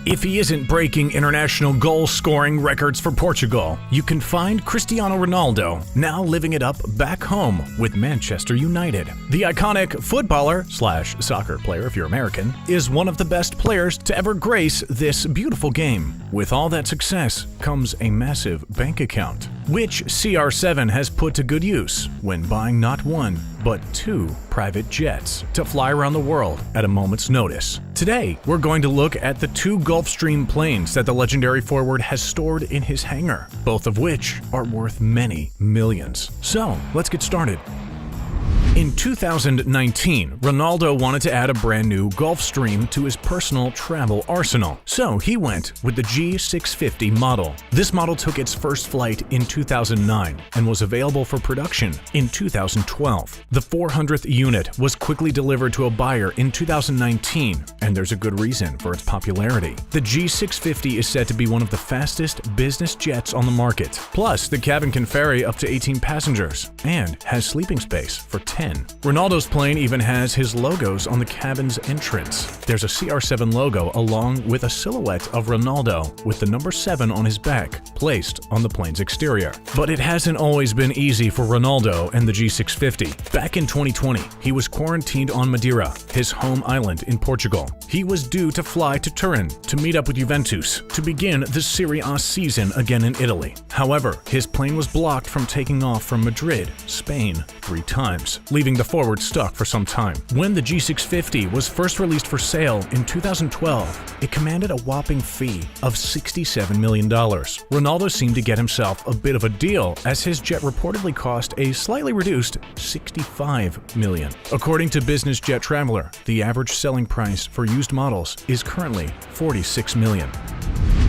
If he isn't breaking international goal-scoring records for Portugal, you can find Cristiano Ronaldo now living it up back home with Manchester United. The iconic footballer/soccer player if you're American is one of the best players to ever grace this beautiful game. With all that success comes a massive bank account, which CR7 has put to good use when buying not one, but 2 private jets to fly around the world at a moment's notice. Today, we're going to look at the 2 Gulfstream planes that the legendary forward has stored in his hangar, both of which are worth many millions. So, let's get started. In 2019, Ronaldo wanted to add a brand new Gulfstream to his personal travel arsenal, so he went with the G650 model. This model took its first flight in 2009 and was available for production in 2012. The 400th unit was quickly delivered to a buyer in 2019, and there's a good reason for its popularity. The G650 is said to be one of the fastest business jets on the market. Plus, the cabin can ferry up to 18 passengers and has sleeping space for 10. Ronaldo's plane even has his logos on the cabin's entrance. There's a CR7 logo along with a silhouette of Ronaldo with the number 7 on his back, placed on the plane's exterior. But it hasn't always been easy for Ronaldo and the G650. Back in 2020, he was quarantined on Madeira, his home island in Portugal. He was due to fly to Turin to meet up with Juventus to begin the Serie A season again in Italy. However, his plane was blocked from taking off from Madrid, Spain, 3 times, leaving the forward stuck for some time. When the G650 was first released for sale in 2012, it commanded a whopping fee of $67 million. Ronaldo seemed to get himself a bit of a deal, as his jet reportedly cost a slightly reduced $65 million. According to Business Jet Traveler, the average selling price for used models is currently $46 million.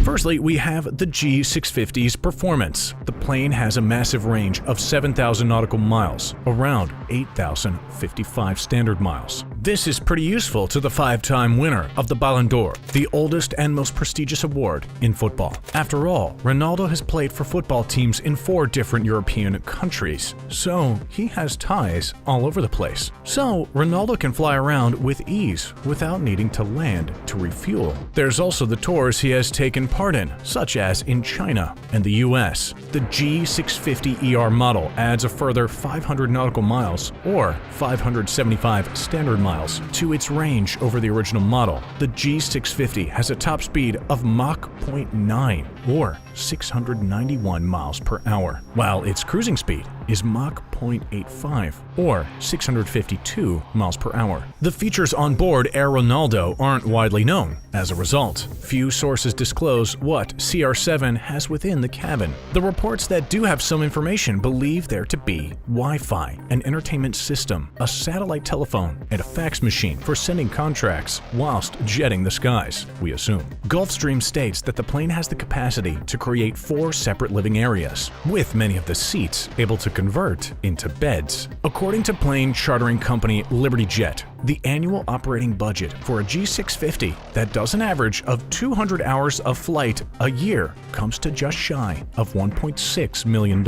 Firstly, we have the G650's performance. The plane has a massive range of 7,000 nautical miles, around 8,055 standard miles. This is pretty useful to the 5-time winner of the Ballon d'Or, the oldest and most prestigious award in football. After all, Ronaldo has played for football teams in 4 different European countries, so he has ties all over the place. So, Ronaldo can fly around with ease without needing to land to refuel. There's also the tours he has taken part in, such as in China and the US. The G650ER model adds a further 500 nautical miles, or 575 standard miles, to its range over the original model. The G650 has a top speed of Mach 0.9, or 691 miles per hour, while its cruising speed is Mach 0.85, or 652 miles per hour. The features on board Air Ronaldo aren't widely known. As a result, few sources disclose what CR7 has within the cabin. The reports that do have some information believe there to be Wi-Fi, an entertainment system, a satellite telephone, and a fax machine for sending contracts whilst jetting the skies, we assume. Gulfstream states that the plane has the capacity to create 4 separate living areas, with many of the seats able to convert into beds. According to plane chartering company Liberty Jet, the annual operating budget for a G650 that does an average of 200 hours of flight a year comes to just shy of $1.6 million.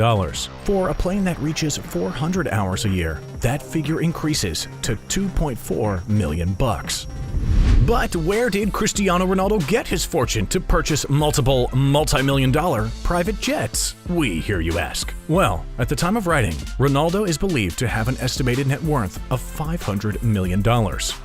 For a plane that reaches 400 hours a year, that figure increases to $2.4 million. But where did Cristiano Ronaldo get his fortune to purchase multiple multi-million-dollar private jets? We hear you ask. Well, at the time of writing, Ronaldo is believed to have an estimated net worth of $500 million.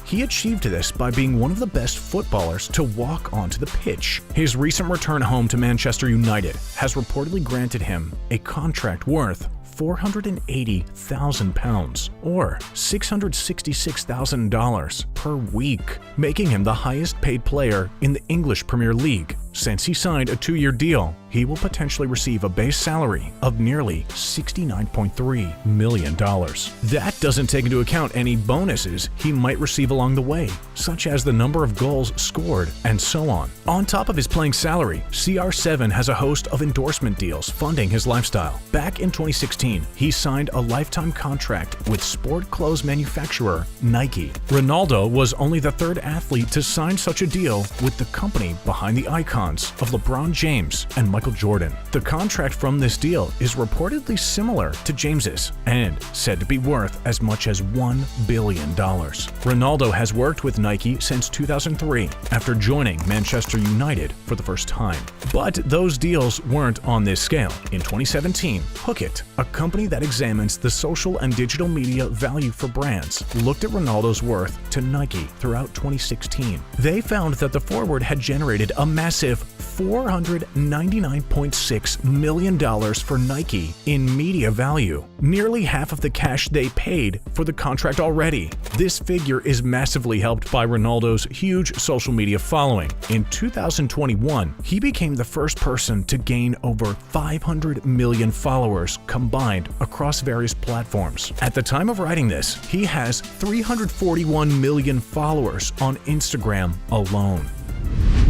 He achieved this by being one of the best footballers to walk onto the pitch. His recent return home to Manchester United has reportedly granted him a contract worth £480,000, or $666,000 per week, making him the highest paid player in the English Premier League. Since he signed a 2-year deal, he will potentially receive a base salary of nearly $69.3 million. That doesn't take into account any bonuses he might receive along the way, such as the number of goals scored and so on. On top of his playing salary, CR7 has a host of endorsement deals funding his lifestyle. Back in 2016, he signed a lifetime contract with sport clothes manufacturer Nike. Ronaldo was only the 3rd athlete to sign such a deal with the company behind the icons of LeBron James and Michael Michael Jordan. The contract from this deal is reportedly similar to James's and said to be worth as much as $1 billion. Ronaldo has worked with Nike since 2003 after joining Manchester United for the first time. But those deals weren't on this scale. In 2017, Hookit, a company that examines the social and digital media value for brands, looked at Ronaldo's worth to Nike throughout 2016. They found that the forward had generated a massive $499.6 million for Nike in media value, nearly half of the cash they paid for the contract already. This figure is massively helped by Ronaldo's huge social media following. In 2021, he became the first person to gain over 500 million followers combined across various platforms. At the time of writing this, he has 341 million followers on Instagram alone.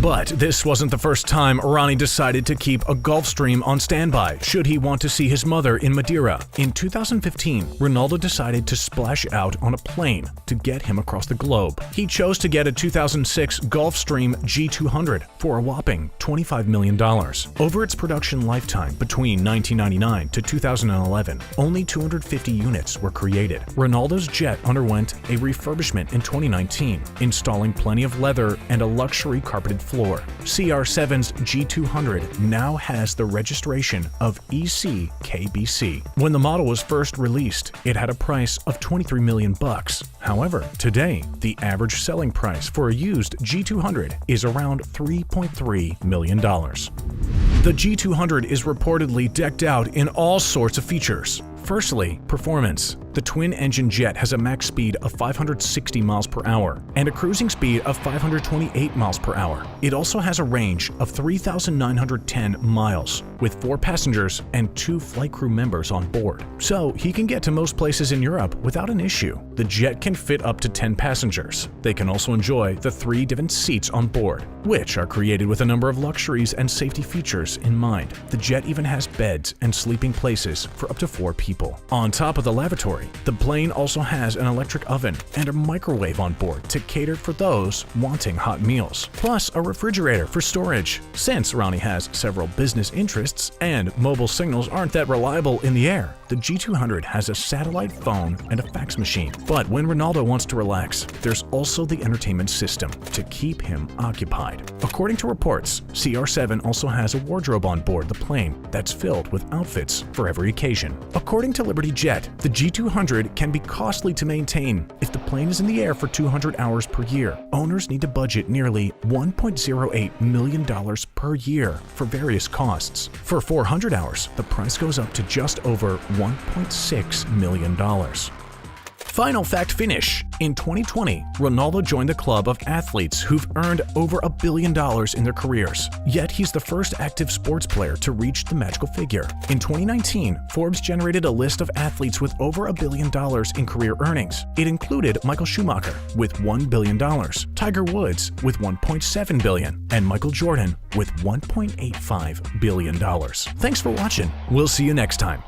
But this wasn't the first time Ronny decided to keep a Gulfstream on standby should he want to see his mother in Madeira. In 2015, Ronaldo decided to splash out on a plane to get him across the globe. He chose to get a 2006 Gulfstream G200 for a whopping $25 million. Over its production lifetime between 1999 to 2011, only 250 units were created. Ronaldo's jet underwent a refurbishment in 2019, installing plenty of leather and a luxury carpeted floor. CR7's G200 now has the registration of ECKBC. When the model was first released, it had a price of $23 million. However, today, the average selling price for a used G200 is around $3.3 million. The G200 is reportedly decked out in all sorts of features. Firstly, performance. The twin-engine jet has a max speed of 560 miles per hour and a cruising speed of 528 miles per hour. It also has a range of 3,910 miles, with 4 passengers and 2 flight crew members on board. So he can get to most places in Europe without an issue. The jet can fit up to 10 passengers. They can also enjoy the 3 different seats on board, which are created with a number of luxuries and safety features in mind. The jet even has beds and sleeping places for up to 4 people. On top of the lavatory, the plane also has an electric oven and a microwave on board to cater for those wanting hot meals, plus a refrigerator for storage. Since Ronny has several business interests and mobile signals aren't that reliable in the air, the G200 has a satellite phone and a fax machine. But when Ronaldo wants to relax, there's also the entertainment system to keep him occupied. According to reports, CR7 also has a wardrobe on board the plane that's filled with outfits for every occasion. According to Liberty Jet, the G200 can be costly to maintain. If the plane is in the air for 200 hours per year, owners need to budget nearly $1.08 million per year for various costs. For 400 hours, the price goes up to just over $1.6 million. Final fact finish. In 2020, Ronaldo joined the club of athletes who've earned over $1 billion in their careers. Yet he's the first active sports player to reach the magical figure. In 2019, Forbes generated a list of athletes with over $1 billion in career earnings. It included Michael Schumacher with $1 billion, Tiger Woods with $1.7 billion, and Michael Jordan with $1.85 billion. Thanks for watching. We'll see you next time.